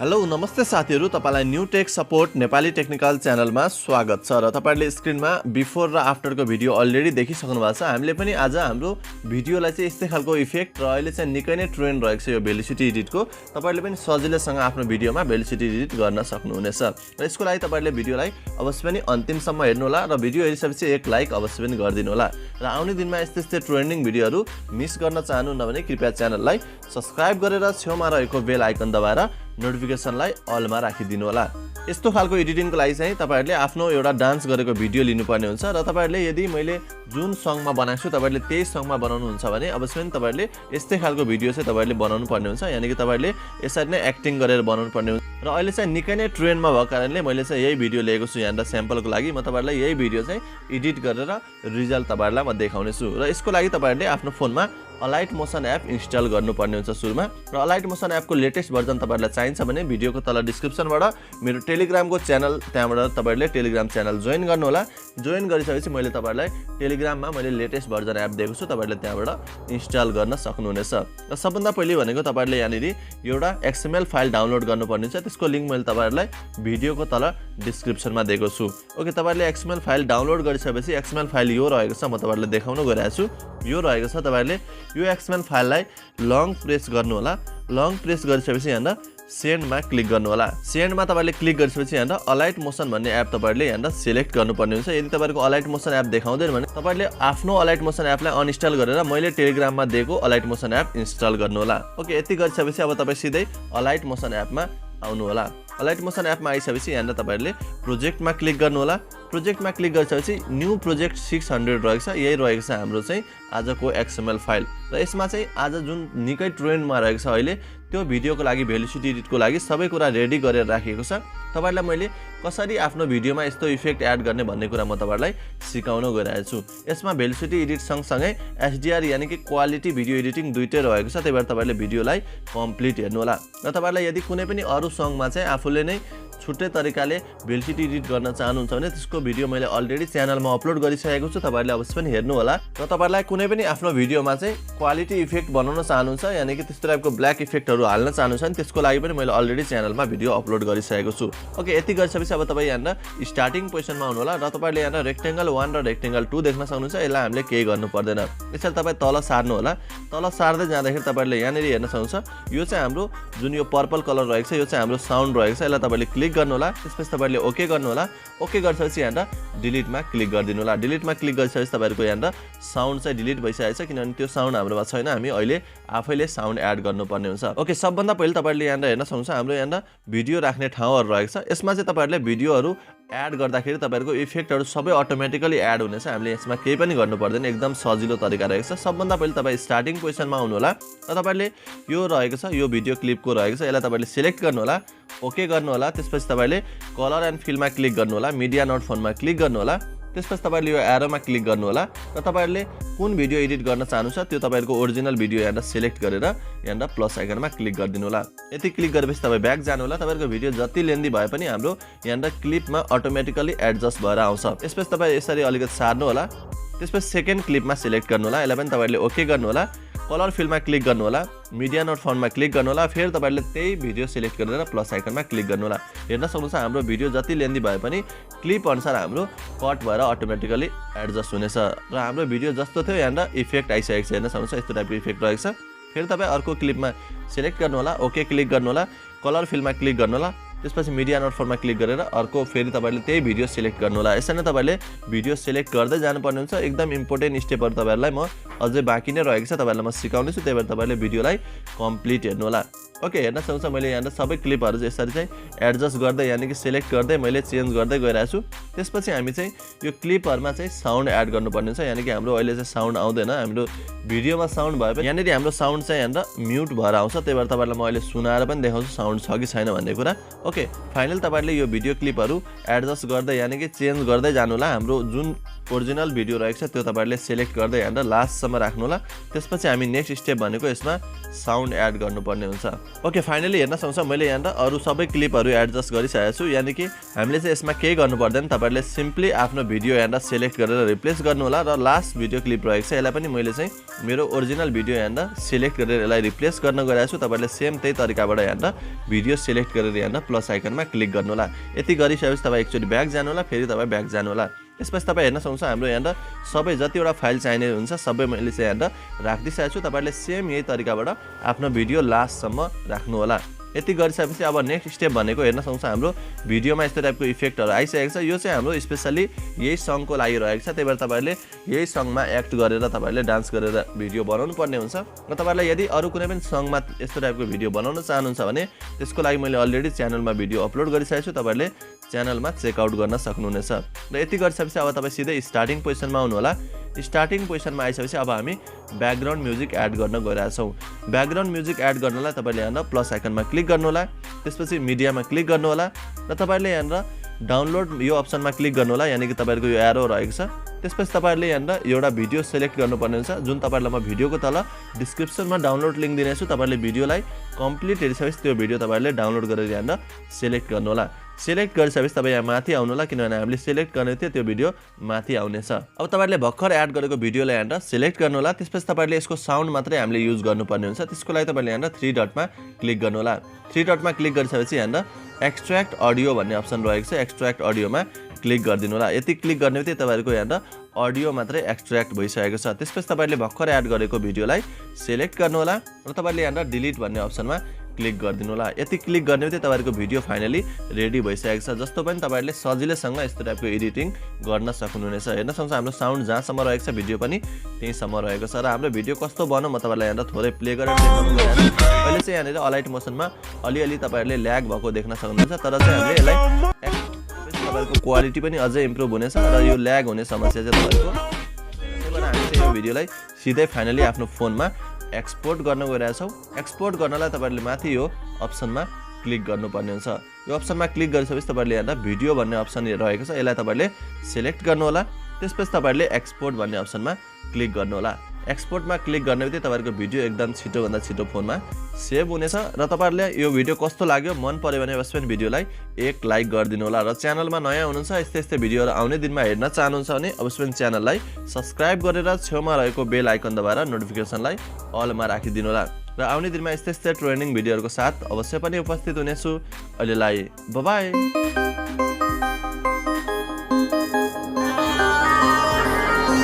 Hello नमस्ते साथीहरु, तपाईलाई new tech support Nepali technical च्यानलमा स्वागत छ र तपाईहरुले स्क्रिनमा बिफोर र आफ्टरको भिडियो अलरेडी देखिसक्नु भएको छ। हामीले पनि आज हाम्रो भिडियोलाई चाहिँ यस्तै खालको इफेक्ट र अहिले चाहिँ निकै नै ट्रेन्ड रहेको छ यो भेलोसिटी एडिटको। तपाईहरुले पनि सजिलैसँग आफ्नो भिडियोमा भेलोसिटी एडिट गर्न सक्नुहुनेछ र यसको लागि तपाईहरुले भिडियोलाई अवश्य पनि अन्तिमसम्म हेर्नु होला र भिडियो हेरिसकेपछि एक लाइक अवश्य पनि गरिदिनु होला र आउने दिनमा यस्तै ट्रेन्डिङ भिडियोहरु मिस गर्न चाहनुहुन्न भने कृपया च्यानललाई सब्स्क्राइब गरेर छेउमा रहेको बेल आइकन दबाएर नोटिफिकेसनलाई अलमा राखिदिनु होला। यस्तो खालको एडिटिङको लागि चाहिँ तपाईहरुले आफ्नो एउटा डान्स गरेको भिडियो लिनुपर्ने हुन्छ र तपाईहरुले यदि मैले जुन सङमा बनाएको छु तपाईहरुले त्यही सङमा बनाउनु हुन्छ भने अवश्य पनि तपाईहरुले यस्तै खालको भिडियो चाहिँ तपाईहरुले बनाउनु पर्ने हुन्छ। यानी कि तपाईहरुले यसरी नै एक्टिङ गरेर बनाउनु पर्ने हुन्छ र अहिले चाहिँ निकै नै ट्रेन्डमा भएको कारणले मैले चाहिँ यही भिडियो लिएको छु यहाँ स्याम्पलको लागि। म तपाईहरुलाई यही भिडियो चाहिँ एडिट गरेर रिजल्ट तपाईहरुलाई म देखाउने छु र यसको लागि तपाईहरुले आफ्नो फोनमा Alightmotion एप इन्स्टल गर्नुपर्ने हुन्छ सुरुमा र Alightmotion एपको लेटेस्ट भर्जन तपाईहरुलाई चाहिन्छ भने भिडियोको तल डिस्क्रिप्सनबाट मेरो टेलिग्रामको च्यानल त्यहाँबाट तपाईहरुले टेलिग्राम च्यानल जोइन गर्नु होला। जोइन गरिसकेपछि मैले तपाईहरुलाई टेलिग्राममा मैले लेटेस्ट भर्जन एप दिएको छु, तपाईहरुले त्यहाँबाट इन्स्टल गर्न सक्नुहुनेछ। र सबभन्दा पहिले भनेको तपाईहरुले यहाँनेरि एउटा XML फाइल डाउनलोड गर्नुपर्ने छ, त्यसको लिंक मैले तपाईहरुलाई भिडियोको तल डिस्क्रिप्सनमा दिएको छु। ओके, तपाईहरुले XML फाइल डाउनलोड गरिसकेपछि XML फाइल यो रहेको छ, म तपाईहरुलाई देखाउन गइरहेको छु। यो रहेको छ, तपाईहरुले यो XML फाइललाई लङ प्रेस गर्नु होला। लङ प्रेस गरिसकेपछि यहाँ सेन्डमा क्लिक गर्नु होला। सेन्डमा तपाईहरुले क्लिक गरिसकेपछि यहाँ Alightmotion भन्ने एप तपाईहरुले यहाँ सिलेक्ट गर्नुपर्ने हुन्छ। यदि तपाईहरुको Alightmotion एप देखाउँदैन भने तपाईहरुले आफ्नो Alightmotion एपलाई अनइन्स्टल गरेर मैले टेलिग्राममा दिएको Alightmotion एप इन्स्टल गर्नु होला। ओके, यति गरिसकेपछि अब तपाई सिधै Alightmotion एपमा आउनु होला। Alightmotion एपमा आइसकेपछि यहाँ तपाईहरुले प्रोजेक्टमा क्लिक गर्नु होला। प्रोजेक्टमा क्लिक गरिसकेपछि न्यू प्रोजेक्ट 600 रहेको छ, यही रहेको छ हाम्रो चाहिँ आजको XML फाइल र यसमा चाहिँ आज जुन निकै ट्रेन्डमा रहेको छ अहिले त्यो भिडियोको लागि भेलोसिटी एडिटको लागि सबै कुरा रेडी गरेर राखेको छ। तपाईहरुलाई मैले कसरी आफ्नो भिडियोमा यस्तो इफेक्ट एड गर्ने भन्ने कुरा म तपाईहरुलाई सिकाउन गइरहेको छु। यसमा भेलोसिटी एडिट सँगसँगै HDR यानी कि क्वालिटी भिडियो एडिटिङ दुईटै रहेको छ, त्यही भएर तपाईहरुले भिडियोलाई कम्प्लिट हेर्नु होला। र तपाईहरुलाई यदि कुनै पनि अरु सङमा चाहिँ आफूले नै छुट्टै तरिकाले भेलोसिटी एडिट गर्न चाहनुहुन्छ भने त्यसको भिडियो मैले अलरेडी च्यानलमा अपलोड गरिसकेको छु, तपाईहरुले अवश्य पनि हेर्नु होला। र तपाईहरुलाई कुनै पनि आफ्नो भिडियोमा चाहिँ क्वालिटी इफेक्ट बनाउन चाहनुहुन्छ यानी कि त्यस्तो टाइपको ब्ल्याक इफेक्टहरु हाल्न चाहनुहुन्छ भने त्यसको लागि पनि मैले अलरेडी च्यानलमा भिडियो अपलोड गरिसकेको छु। ओके, यति गरिसकेपछि अब तपाई यहाँ स्टार्टिङ पोजिसनमा आउनु होला र तपाईहरुले यहाँ रेक्टेंगल 1 र रेक्टेंगल 2 देख्न सक्नुहुन्छ। यसलाई हामीले केही गर्नु पर्दैन, यसरी तपाई तल सार्नु होला। तल सार्दै जाँदाखेरि तपाईहरुले यहाँनेरि हेर्न सक्नुहुन्छ यो चाहिँ हाम्रो जुन यो पर्पल कलर रहेको छ यो चाहिँ हाम्रो साउन्ड रहेको छ। यसलाई तपाईले क्लिक गर्नु होला, त्यसपछि तपाईहरुले ओके गर्नु होला। ओके गरिसकेपछि यहाँ डिलिटमा क्लिक गरिदिनु होला। डिलिटमा क्लिक गरिसकेपछि तपाईहरुको यहाँ साउन्ड चाहिँ डिलिट भइसकेको छ, किनभने त्यो साउन्ड हाम्रोमा छैन, हामी अहिले आफैले साउन्ड एड गर्नुपर्ने हुन्छ। ओके, सबभन्दा पहिले तपाईहरुले यहाँ हेर्न सक्नुहुन्छ हाम्रो यहाँ भिडियो राख्ने ठाउँहरु रहेको छ। यसमा चाहिँ तपाईहरुले भिडियोहरु एड गर्दाखेरि तपाईहरुको इफेक्टहरु सबै अटोमेटिकली एड हुनेछ, हामीले यसमा केही पनि गर्नु पर्दैन, एकदम सजिलो तरिका रहेको छ। सबभन्दा पहिले तपाई स्टार्टिङ पोजिसनमा आउनु होला र तपाईहरुले यो रहेको छ यो भिडियो क्लिपको रहेको छ, यसलाई तपाईहरुले सिलेक्ट गर्नु होला। ओके गर्नु होला। त्यसपछि तपाईहरुले कलर एन्ड फिलमा क्लिक गर्नु होला, मिडिया नोट फोनमा क्लिक गर्नु होला। त्यसपछि तपाईहरुले यो एरोमा क्लिक गर्नु होला र तपाईहरुले कुन भिडियो एडिट गर्न चाहनुहुन्छ त्यो तपाईहरुको ओरिजिनल भिडियो यहाँ सिलेक्ट गरेर यहाँ प्लस आइकनमा क्लिक गरिदिनु होला। यति क्लिक गरेपछि तपाई ब्याक जानु होला। तपाईहरुको भिडियो जति लेन्दी भए पनि हाम्रो यहाँ क्लिपमा अटोमेटिकली एडजस्ट भएर आउँछ। त्यसपछि तपाई यसरी अलिकति सार्नु होला। त्यसपछि सेकेन्ड क्लिपमा सिलेक्ट गर्नु होला, यसलाई पनि तपाईहरुले ओके गर्नु होला। कलर फिलमा क्लिक गर्नु होला, मिडिया नोट फन्टमा क्लिक गर्नु होला, फेरि तपाईहरुले त्यही भिडियो सिलेक्ट गरेर प्लस आइकनमा क्लिक गर्नु होला। हेर्न सक्नुहुन्छ हाम्रो भिडियो जति लेन्दी भए पनि क्लिप अनुसार हाम्रो कट भएर अटोमेटिकली एडजस्ट हुनेछ र हाम्रो भिडियो जस्तो थियो यहाँ इफेक्ट आइसकेको छ। हेर्न सक्नुहुन्छ यस्तो टाइपको इफेक्ट रहेको छ। फेरि तपाई अर्को क्लिपमा सिलेक्ट गर्नु होला, ओके क्लिक गर्नु होला, कलर फिलमा क्लिक गर्नु होला, त्यसपछि मिडिया नोट फन्टमा क्लिक गरेर अर्को फेरि तपाईहरुले त्यही भिडियो सिलेक्ट गर्नु होला। यसरी नै तपाईहरुले भिडियो सिलेक्ट गर्दै जानुपर्ने हुन्छ। एकदम इम्पोर्टेन्ट स्टेपहरु तपाईहरुलाई म अझै बाँकी नै रहेको छ, तपाईहरुलाई म सिकाउने छु, त्यही भएर तपाईहरुले भिडियोलाई कम्प्लिट हेर्नु होला। ओके, हेर्न सक्नुहुन्छ मैले यहाँ सबै क्लिपहरु यसरी चाहिँ एडजस्ट गर्दै यानी कि सिलेक्ट गर्दै मैले चेन्ज गर्दै गइरहेको छु। त्यसपछि हामी चाहिँ यो क्लिपहरुमा चाहिँ साउन्ड एड गर्नुपर्ने हुन्छ, यानी कि हाम्रो अहिले चाहिँ साउन्ड आउँदैन। हाम्रो भिडियोमा साउन्ड भए पनि यहाँनेरि हाम्रो साउन्ड चाहिँ यहाँ म्युट भएर आउँछ, त्यही भएर तपाईहरुलाई म अहिले सुनाएर पनि देखाउँछु साउन्ड छ कि छैन भन्ने कुरा। ओके, फाइनल तपाईहरुले यो भिडियो क्लिपहरु एडजस्ट गर्दै यानी कि चेन्ज गर्दै जानु होला। हाम्रो जुन ओरिजिनल भिडियो रहेको छ त्यो तपाईहरुले सिलेक्ट गर्दै यहाँ लास्टसम्म राख्नु होला। त्यसपछि हामी नेक्स्ट स्टेप भनेको यसमा साउन्ड एड गर्नुपर्ने हुन्छ। ओके फाइनली हेर्न सक्नुहुन्छ मैले यहाँनिर अरू सबै क्लिपहरू एडजस्ट गरिसकेको छु यानि कि हामीले चाहिँ यसमा केही गर्नु पर्दैन तपाईहरुले सिम्पली आफ्नो भिडियो यहाँनिर सिलेक्ट गरेर रिप्लेस गर्नु होला र लास्ट भिडियो क्लिप रहेको छ यसलाई पनि मैले चाहिँ मेरो ओरिजिनल भिडियो यहाँनिर सिलेक्ट गरेर यसलाई रिप्लेस गर्न गइरहेको छु तपाईहरुले सेम त्यही तरिकाबाट यहाँनिर भिडियो सिलेक्ट गरेर यहाँनिर प्लस आइकनमा क्लिक गर्नु होला यति गरिसकेपछि तपाई एकचोटी ब्याक जानु होला फेरि तपाई ब्याक जानु होला त्यसपछि तपाई हेर्न सक्नुहुन्छ हाम्रो यहाँनिर सबै जतिवटा फाइल चाहिने हुन्छ सबै मैले चाहिँ यहाँनिर राख्दिसकेको छु तपाईहरुले सेम यही तरिकाबाट आफ्नो भिडियो लास्टसम्म राख्नु होला यति गरिसकेपछि अब नेक्स्ट स्टेप भनेको हेर्न सक्नुहुन्छ हाम्रो भिडियोमा यस्तो टाइपको इफेक्टहरु आइसकेको छ यो चाहिँ हाम्रो स्पेशली यही सङको लागि रहेको छ त्यही भएर तपाईहरुले यही सङमा एक्ट गरेर तपाईहरुले डान्स गरेर भिडियो बनाउनु पर्ने हुन्छ र तपाईहरुलाई यदि अरु कुनै पनि सङमा यस्तो टाइपको भिडियो बनाउन चाहनुहुन्छ भने त्यसको लागि मैले अलरेडी च्यानलमा भिडियो अपलोड गरिसकेको छु तपाईहरुले च्यानलमा चेक आउट गर्न सक्नुहुनेछ र यति गरिसकेपछि अब तपाई सिधै स्टार्टिङ पोजिसनमा आउनु होला स्टार्टिङ पोजिसनमा आइसकेपछि अब हामी ब्याकग्राउन्ड म्युजिक एड गर्न गइरहेका छौं ब्याकग्राउन्ड म्युजिक एड गर्नलाई तपाईले यहाँ प्लस आइकनमा क्लिक गर्नु होला त्यसपछि मिडियामा क्लिक गर्नु होला र तपाईले यहाँ डाउनलोड यो अप्सनमा क्लिक गर्नु होला यानी कि तपाईहरुको यो एरो रहेको छ त्यसपछि तपाईहरुले यहाँ एउटा भिडियो सिलेक्ट गर्नुपर्ने हुन्छ जुन तपाईहरुलाई म भिडियोको तल डिस्क्रिप्सनमा डाउनलोड लिंक दिनेछु तपाईहरुले भिडियोलाई कम्प्लिट हेरिसकेपछि त्यो भिडियो तपाईहरुले डाउनलोड गरेर यहाँ सिलेक्ट गर्नु होला सिलेक्ट गरिसकेपछि तपाई यहाँ माथि आउनु होला किनभने हामीले सिलेक्ट गर्ने थियो त्यो भिडियो माथि आउनेछ अब तपाईहरुले भर्खर एड गरेको भिडियोलाई यहाँ सिलेक्ट गर्नु होला त्यसपछि तपाईहरुले यसको साउन्ड मात्रै हामीले युज गर्नुपर्ने हुन्छ त्यसको लागि तपाईले यहाँ 3 डटमा क्लिक गर्नु होला 3 डटमा क्लिक गरिसकेपछि यहाँ एक्सट्र्याक्ट अडियो भन्ने अप्सन रहेको छ एक्सट्र्याक्ट अडियोमा क्लिक गरिदिनु होला यति क्लिक गर्ने बित्तिकै तपाईहरुको यहाँ अडियो मात्रै एक्सट्र्याक्ट भइसकेको छ त्यसपछि तपाईहरुले भर्खर एड गरेको भिडियोलाई सिलेक्ट गर्नु होला र तपाईहरुले यहाँ डिलिट भन्ने अप्सनमा क्लिक गरिदिनु होला यति क्लिक गर्ने बित्तिकै तपाईहरुको भिडियो फाइनली रेडी भइसकेको छ जस्तो पनि तपाईहरुले सजिलैसँग यस्तो टाइपको एडिटिङ गर्न सक्नुहुनेछ हेर्न सक्नुहुन्छ हाम्रो साउन्ड जहाँसम्म रहेको छ भिडियो पनि त्यहीसम्म रहेको छ र हाम्रो भिडियो कस्तो बन्यो म तपाईहरुलाई यहाँ थोरै प्ले गरेर देखाउन गइरहेको छु अहिले चाहिँ यहाँनिर अलाइट मोसनमा अलिअलि तपाईहरुले ल्याग भएको देख्न सक्नुहुन्छ तर चाहिँ हामीले यसलाई तपाईहरुको क्वालिटी पनि अझै इम्प्रुभ हुनेछ र यो ल्याग हुने समस्या चाहिँ तपाईहरुको त्यही भएर हामी चाहिँ यो भिडियोलाई सिधै फाइनली आफ्नो फोनमा एक्सपोर्ट गर्न गइरहेका छौं एक्सपोर्ट गर्नलाई तपाईहरुले माथि यो अप्सनमा क्लिक गर्नुपर्ने हुन्छ यो अप्सनमा क्लिक गरिसकेपछि तपाईहरुले यहाँ भिडियो भन्ने अप्सन रहेको छ यसलाई तपाईहरुले सिलेक्ट गर्नु होला त्यसपछि तपाईहरुले एक्सपोर्ट भन्ने अप्सनमा क्लिक गर्नु होला एक्सपोर्टमा क्लिक गर्ने बित्तिकै तपाईहरुको भिडियो एकदम छिटो भन्दा छिटो फोनमा सेभ हुनेछ र तपाईहरुले यो भिडियो कस्तो लाग्यो मन पर्यो भने अवश्य पनि भिडियोलाई एक लाइक गरिदिनु होला र च्यानलमा नयाँ हुनुहुन्छ यस्तै भिडियोहरु आउने दिनमा हेर्न चाहनुहुन्छ भने अवश्य पनि च्यानललाई सब्स्क्राइब गरेर छेउमा रहेको बेल आइकन दबाएर नोटिफिकेसनलाई अलमा राखिदिनु होला र आउने दिनमा यस्तै ट्रेनिङ भिडियोहरुको साथ अवश्य पनि उपस्थित हुनेछु अहिलेलाई बाइ बाइ